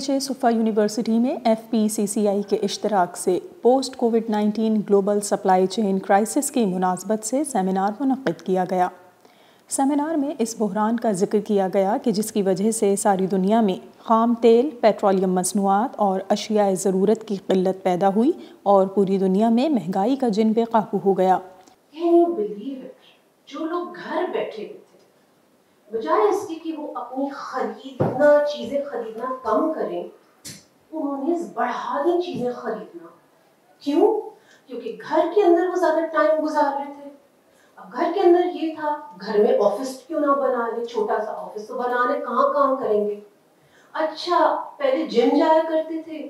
CHA सुफ़ा university में FPCCI के इश्तराक से पोस्ट कोविड-19 ग्लोबल सप्लाई चेन क्राइसिस की मुनासबत से सेमिनार मुनक़्क़िद किया गया। सेमिनार में इस बहरान का जिक्र किया गया कि जिसकी वजह से सारी दुनिया में ख़ाम तेल, पेट्रोलियम मसनूआत और अशियाए ज़रूरत की क़िल्लत पैदा हुई और पूरी दुनिया में महंगाई का जिन बेकाबू हो गया। जो लोग घर बैठे थे, बजाय इसके कि वो अपनी चीजें खरीदना कम करें, उन्होंने बढ़ा दी चीजें खरीदना। क्यों? क्योंकि घर के अंदर वो ज्यादा टाइम गुजार रहे थे। अब घर के अंदर ये था, घर में ऑफिस क्यों ना बना ले, छोटा सा ऑफिस तो बना ले, कहाँ काम करेंगे। अच्छा, पहले जिम जाया करते थे,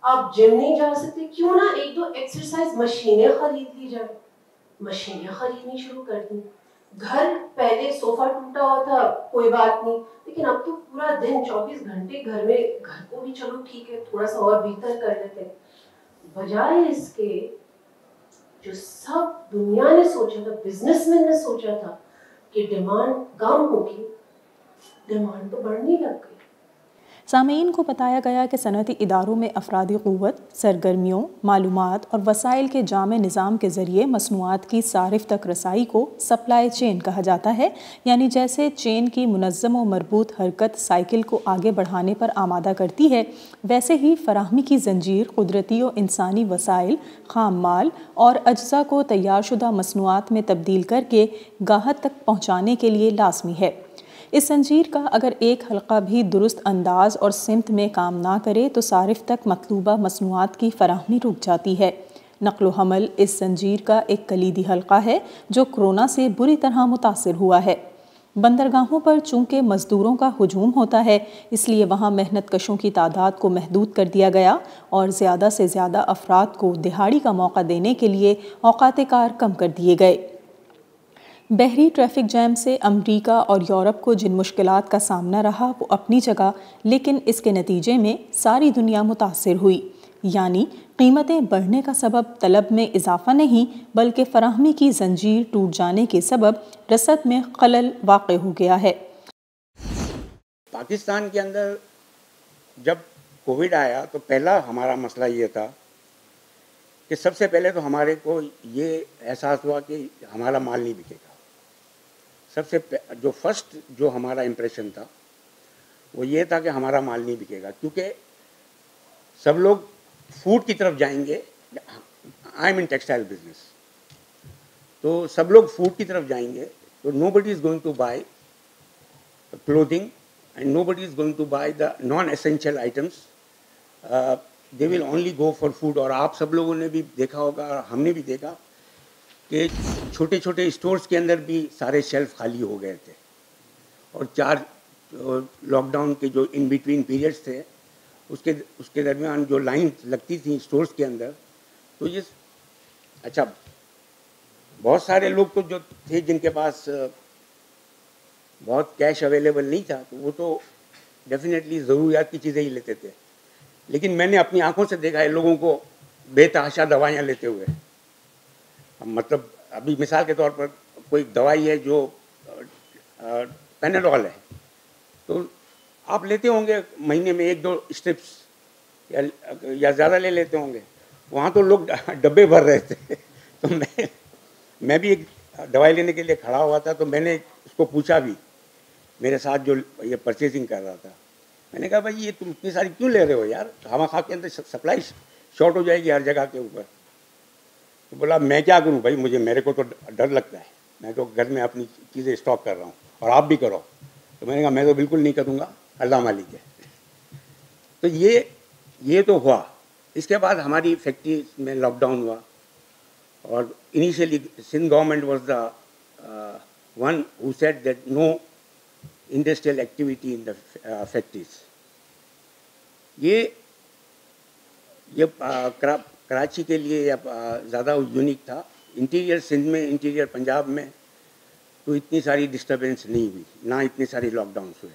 अब जिम नहीं जा सकते, क्यों ना एक दो एक्सरसाइज मशीनें खरीद ली जाए। मशीनें खरीदनी शुरू कर दी। घर पहले सोफा टूटा हुआ था, कोई बात नहीं, लेकिन अब तो पूरा दिन 24 घंटे घर में, घर को भी चलो ठीक है थोड़ा सा और बेहतर कर लेते हैं। बजाय इसके जो सब दुनिया ने सोचा था, बिजनेसमैन ने सोचा था कि डिमांड कम होगी, डिमांड तो बढ़ने लग गई। सामीन को बताया गया कि सनअती इदारों में अफरादी क़ुव्वत, सरगर्मियों, मालूमात और वसाइल के जामे निज़ाम के ज़रिए मसनूआत की सारिफ तक रसाई को सप्लाई चेन कहा जाता है। यानी जैसे चेन की मुनज़्ज़म व मरबूत हरकत साइकिल को आगे बढ़ाने पर आमादा करती है, वैसे ही फराहमी की जंजीर कुदरती और इंसानी वसाइल, खाम माल और अज्जा को तैयारशुदा मसनूआत में तब्दील करके गाहक तक पहुँचाने के लिए लाजमी है। इस जंजीर का अगर एक हल्का भी दुरुस्त अंदाज और सिमत में काम ना करे तो सारिफ तक मतलूबा मसनूआत की फराहमी रुक जाती है। नक़्ल हमल इस जंजीर का एक कलीदी हल्का है जो कोरोना से बुरी तरह मुतासिर हुआ है। बंदरगाहों पर चूँकि मज़दूरों का हुजूम होता है, इसलिए वहाँ मेहनत कशों की तादाद को महदूद कर दिया गया और ज़्यादा से ज़्यादा अफराद को दिहाड़ी का मौका देने के लिए औकात कार कम कर दिए गए। बहरी ट्रैफिक जैम से अमरीका और यूरोप को जिन मुश्किलात का सामना रहा वो अपनी जगह, लेकिन इसके नतीजे में सारी दुनिया मुतासिर हुई। यानी कीमतें बढ़ने का सबब तलब में इजाफा नहीं बल्कि फराहमी की जंजीर टूट जाने के सबब रसद में खलल वाक़ हो गया है। पाकिस्तान के अंदर जब कोविड आया तो पहला हमारा मसला ये था कि सबसे पहले तो हमारे को ये एहसास हुआ कि हमारा माल नहीं बिकेगा। जो फर्स्ट जो हमारा इम्प्रेशन था वो ये था कि हमारा माल नहीं बिकेगा, क्योंकि सब लोग फूड की तरफ जाएंगे। I am in textile business, तो सब लोग फूड की तरफ जाएंगे, तो nobody is going to buy clothing and nobody is going to buy the non essential items, they will only go for food. और आप सब लोगों ने भी देखा होगा, हमने भी देखा कि छोटे छोटे स्टोर्स के अंदर भी सारे शेल्फ खाली हो गए थे। और 4 लॉकडाउन के जो इन बिटवीन पीरियड्स थे उसके दरमियान जो लाइन लगती थी स्टोर्स के अंदर, तो ये अच्छा बहुत सारे लोग तो जो थे जिनके पास बहुत कैश अवेलेबल नहीं था, तो वो तो डेफिनेटली ज़रूरियात की चीज़ें ही लेते थे। लेकिन मैंने अपनी आंखों से देखा है लोगों को बेतहाशा दवाइयाँ लेते हुए। मतलब अभी मिसाल के तौर पर कोई दवाई है जो पैनाडोल है, तो आप लेते होंगे महीने में 1-2 स्ट्रिप्स या ज़्यादा ले लेते होंगे। वहाँ तो लोग डब्बे भर रहे थे। तो मैं भी एक दवाई लेने के लिए खड़ा हुआ था, तो मैंने उसको पूछा भी, मेरे साथ जो ये परचेजिंग कर रहा था, मैंने कहा भाई ये तुम इतनी सारी क्यों ले रहे हो यार, खामा के अंदर सप्लाई शॉर्ट हो जाएगी हर जगह के ऊपर। तो बोला मैं क्या करूं भाई, मेरे को तो डर लगता है, मैं तो घर में अपनी चीज़ें स्टॉक कर रहा हूं और आप भी करो। तो मैंने कहा मैं तो बिल्कुल नहीं करूंगा, अल्लाह मालिक है। तो ये तो हुआ। इसके बाद हमारी फैक्ट्री में लॉकडाउन हुआ और initially Sindh government was the one who said that no industrial activity in the factories. ये कराची के लिए ज़्यादा यूनिक था। इंटीरियर सिंध में, इंटीरियर पंजाब में तो इतनी सारी डिस्टर्बेंस नहीं हुई, ना इतनी सारी लॉकडाउन्स हुए,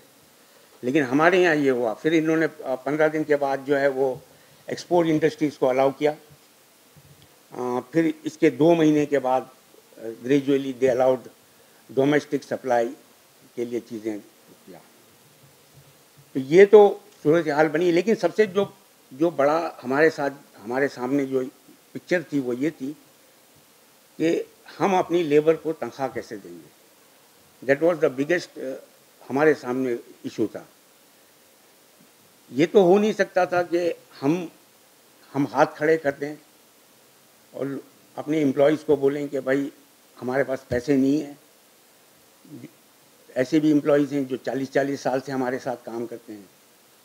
लेकिन हमारे यहाँ ये हुआ। फिर इन्होंने 15 दिन के बाद जो है वो एक्सपोर्ट इंडस्ट्रीज़ को अलाउ किया। फिर इसके 2 महीने के बाद gradually they allowed domestic supply के लिए चीज़ें किया। तो ये तो सूरत हाल बनी। लेकिन सबसे जो बड़ा हमारे सामने जो पिक्चर थी वो ये थी कि हम अपनी लेबर को तनख्वाह कैसे देंगे। दैट वाज द बिगेस्ट हमारे सामने इशू था। ये तो हो नहीं सकता था कि हम हाथ खड़े कर दें और अपने एम्प्लॉयज़ को बोलें कि भाई हमारे पास पैसे नहीं है। ऐसे भी एम्प्लॉयज़ हैं जो 40-40 साल से हमारे साथ काम करते हैं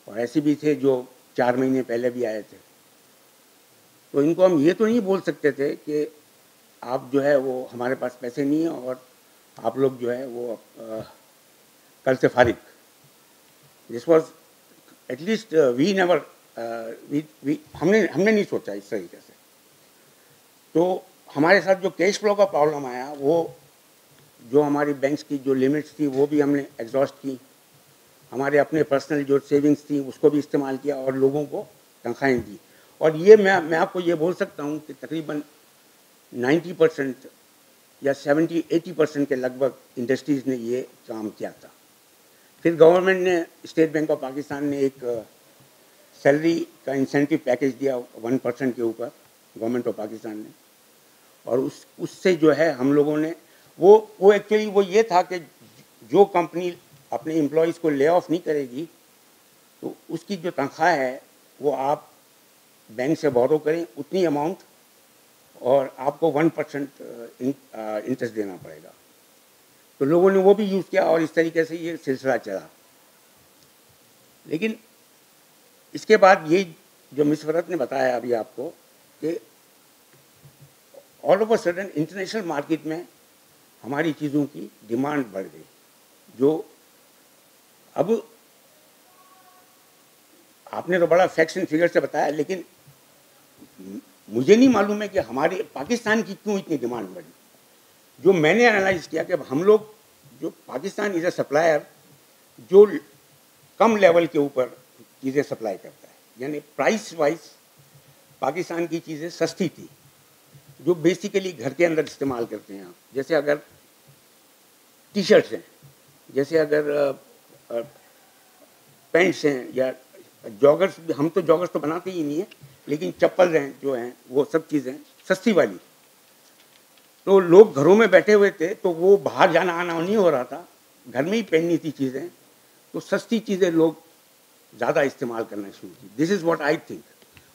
और ऐसे भी थे जो 4 महीने पहले भी आए थे। तो इनको हम ये तो नहीं बोल सकते थे कि आप जो है वो हमारे पास पैसे नहीं है और आप लोग जो है वो कल से फारिग। This was at least we never हमने नहीं सोचा इस तरीके से। तो हमारे साथ जो कैश फ्लो का प्रॉब्लम आया, वो जो हमारी बैंक्स की जो लिमिट्स थी वो भी हमने एग्जॉस्ट की। हमारे अपने पर्सनल जो सेविंग्स थी उसको भी इस्तेमाल किया और लोगों को तनख्वाहें दी। और ये मैं आपको ये बोल सकता हूँ कि तकरीबन 90% या 70-80% के लगभग इंडस्ट्रीज़ ने ये काम किया था। फिर गवर्नमेंट ने, स्टेट बैंक ऑफ पाकिस्तान ने एक सैलरी का इंसेंटिव पैकेज दिया 1% के ऊपर, गवर्नमेंट ऑफ पाकिस्तान ने। और उससे जो है हम लोगों ने वो एक्चुअली वो ये था कि जो कंपनी अपने एम्प्लॉयज़ को ले ऑफ नहीं करेगी तो उसकी जो तनख्वाह है वो आप बैंक से बोरो करें उतनी अमाउंट और आपको 1% इंटरेस्ट देना पड़ेगा। तो लोगों ने वो भी यूज़ किया और इस तरीके से ये सिलसिला चला। लेकिन इसके बाद ये जो मिस वरत ने बताया अभी आपको कि all of a sudden international market में हमारी चीज़ों की डिमांड बढ़ गई, जो अब आपने तो बड़ा फैक्ट्स एंड फिगर से बताया, लेकिन मुझे नहीं मालूम है कि हमारे पाकिस्तान की क्यों इतनी डिमांड बढ़ी। जो मैंने एनालाइज किया कि हम लोग जो पाकिस्तान इज़ अ सप्लायर जो कम लेवल के ऊपर चीज़ें सप्लाई करता है, यानी प्राइस वाइज पाकिस्तान की चीज़ें सस्ती थी जो बेसिकली घर के अंदर इस्तेमाल करते हैं आप। जैसे अगर टी शर्ट्स हैं, जैसे अगर पैंट्स हैं या जॉगर्स, हम तो जॉगर्स तो बनाते ही नहीं है, लेकिन चप्पल हैं जो हैं वो सब चीज़ें सस्ती वाली। तो लोग घरों में बैठे हुए थे तो वो बाहर जाना आना नहीं हो रहा था, घर में ही पहननी थी चीज़ें, तो सस्ती चीज़ें लोग ज़्यादा इस्तेमाल करना शुरू की। This is what I think.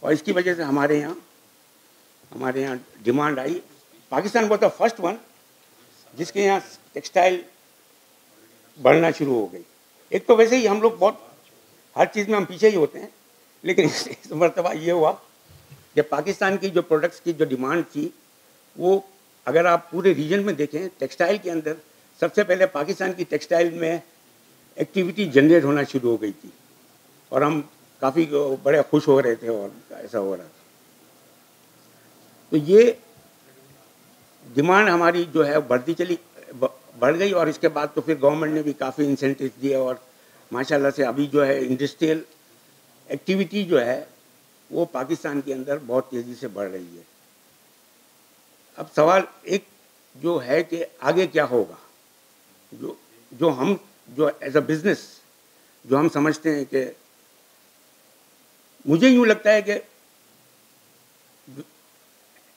और इसकी वजह से हमारे यहाँ demand I. Pakistan was the first one जिसके यहाँ टेक्सटाइल बढ़ना शुरू हो गई। एक तो वैसे ही हम लोग बहुत हर चीज़ में हम पीछे ही होते हैं, लेकिन इस मरतबा ये हुआ कि पाकिस्तान की जो प्रोडक्ट्स की जो डिमांड थी वो अगर आप पूरे रीजन में देखें टेक्सटाइल के अंदर सबसे पहले पाकिस्तान की टेक्सटाइल में एक्टिविटी जनरेट होना शुरू हो गई थी और हम काफ़ी बड़े खुश हो रहे थे और ऐसा हो रहा था। तो ये डिमांड हमारी जो है बढ़ गई और इसके बाद तो फिर गवर्नमेंट ने भी काफ़ी इंसेंटिव दिए और माशाल्लाह से अभी जो है इंडस्ट्रियल एक्टिविटी जो है वो पाकिस्तान के अंदर बहुत तेज़ी से बढ़ रही है। अब सवाल एक जो है कि आगे क्या होगा, जो एज अ बिज़नेस जो हम समझते हैं कि मुझे यूँ लगता है कि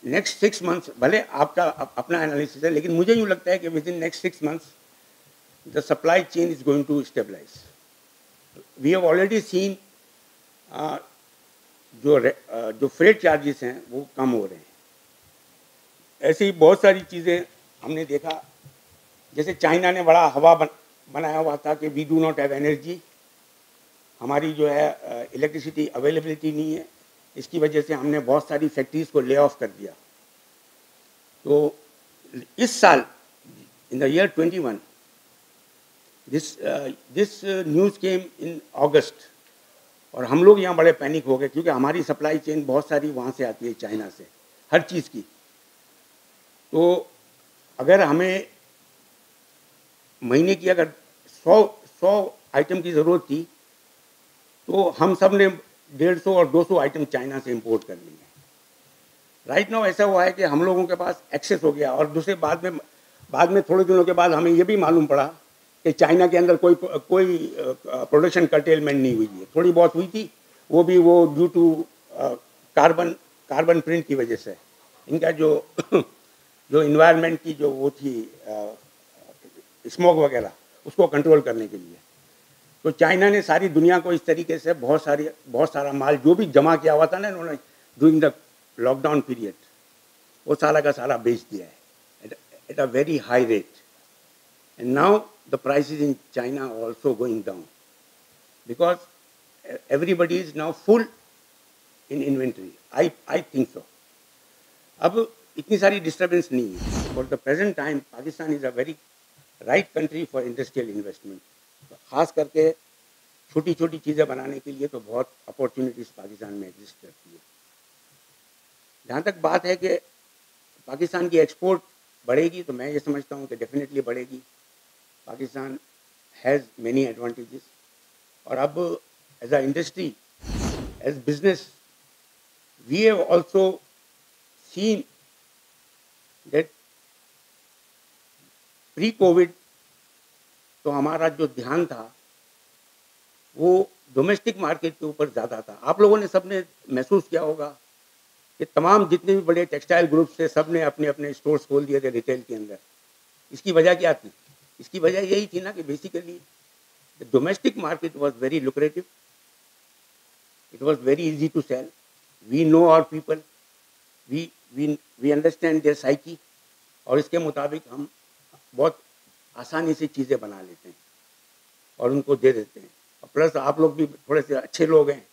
नेक्स्ट 6 मंथ्स, भले आपका अपना एनालिसिस है, लेकिन मुझे यूँ लगता है कि within next 6 months the supply chain is going to stabilise. We have already seen जो फ्रेट चार्जेस हैं वो कम हो रहे हैं। ऐसी बहुत सारी चीज़ें हमने देखा, जैसे चाइना ने बड़ा हवा बनाया हुआ था कि we do not have energy, हमारी जो है इलेक्ट्रिसिटी अवेलेबिलिटी नहीं है, इसकी वजह से हमने बहुत सारी फैक्ट्रीज़ को ले ऑफ कर दिया। तो इस साल in the year 21 this news came in August और हम लोग यहाँ बड़े पैनिक हो गए क्योंकि हमारी सप्लाई चेन बहुत सारी वहाँ से आती है, चाइना से, हर चीज़ की। तो अगर हमें महीने की अगर 100 आइटम की ज़रूरत थी तो हम सब ने 150 और 200 आइटम चाइना से इंपोर्ट कर लिए। राइट नाउ ऐसा हुआ है कि हम लोगों के पास एक्सेस हो गया और दूसरे बाद में थोड़े दिनों के बाद हमें ये भी मालूम पड़ा कि चाइना के अंदर कोई प्रोडक्शन कर्टेलमेंट नहीं हुई है, थोड़ी बहुत हुई थी, वो भी वो ड्यू टू कार्बन प्रिंट की वजह से। इनका जो जो इन्वायरमेंट की जो वो थी स्मोक वगैरह, उसको कंट्रोल करने के लिए। तो चाइना ने सारी दुनिया को इस तरीके से बहुत सारा माल जो भी जमा किया हुआ था ना इन्होंने ड्यूरिंग द लॉकडाउन पीरियड, वो सारा का सारा बेच दिया है at a very high rate. And now the prices in China are also going down because everybody is now full in inventory. I think so. अब इतनी सारी डिस्टर्बेंस नहीं है। For the present time Pakistan is a very right country for industrial investment. तो ख़ास करके छोटी छोटी चीज़ें बनाने के लिए तो बहुत अपॉर्चुनिटीज़ पाकिस्तान में एग्जिस्ट करती है। जहाँ तक बात है कि पाकिस्तान की एक्सपोर्ट बढ़ेगी, तो मैं ये समझता हूँ कि डेफिनेटली बढ़ेगी। पाकिस्तान हैज़ मेनी एडवांटेजेस, और अब as a industry, as business, we have also seen that pre covid तो हमारा जो ध्यान था वो डोमेस्टिक मार्केट के ऊपर ज़्यादा था। आप लोगों ने सबने महसूस किया होगा कि तमाम जितने भी बड़े टेक्सटाइल ग्रुप्स थे सब ने अपने अपने स्टोर्स खोल दिए थे रिटेल के अंदर। इसकी वजह क्या थी? इसकी वजह यही थी ना कि basically the domestic market was very lucrative, it was very easy to sell, we know our people, we understand their psyche, और इसके मुताबिक हम बहुत आसानी से चीज़ें बना लेते हैं और उनको दे देते हैं। और प्लस आप लोग भी थोड़े से अच्छे लोग हैं,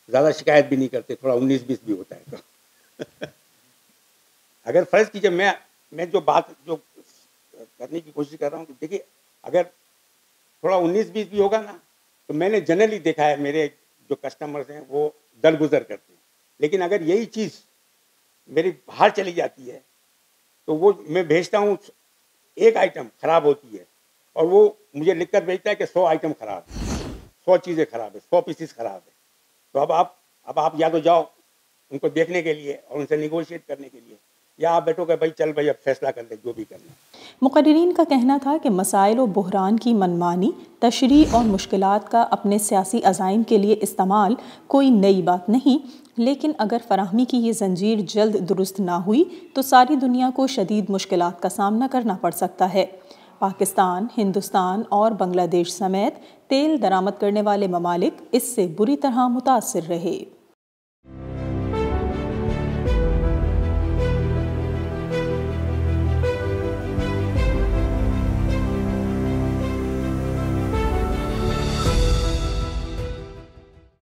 ज़्यादा शिकायत भी नहीं करते, थोड़ा 19-20 भी होता है तो अगर फ़र्ज़ कीजिए मैं जो बात जो करने की कोशिश कर रहा हूँ कि देखिए, अगर थोड़ा 19-20 भी होगा ना, तो मैंने जनरली देखा है मेरे जो कस्टमर्स हैं वो दरगुजर करते हैं। लेकिन अगर यही चीज़ मेरी बाहर चली जाती है तो वो मैं भेजता हूँ, एक आइटम ख़राब होती है और वो मुझे लिखकर भेजता है कि 100 आइटम ख़राब है, 100 चीज़ें ख़राब है, 100 पीसेस ख़राब है। तो अब आप या तो जाओ उनको देखने के लिए और उनसे निगोशिएट करने के लिए, या आप बैठो कि भाई चल भाई अब फैसला कर ले जो भी करना। मुक़र्रिरीन का कहना था कि मसाइल और बहरान की मनमानी, तशरीह और मुश्किलात का अपने सियासी अज़ाइम के लिए इस्तेमाल कोई नई बात नहीं, लेकिन अगर फराहमी की ये जंजीर जल्द दुरुस्त ना हुई तो सारी दुनिया को शदीद मुश्किलात का सामना करना पड़ सकता है। पाकिस्तान, हिंदुस्तान और बांग्लादेश समेत तेल दरामद करने वाले ममालिक इससे बुरी तरह मुतासिर रहे।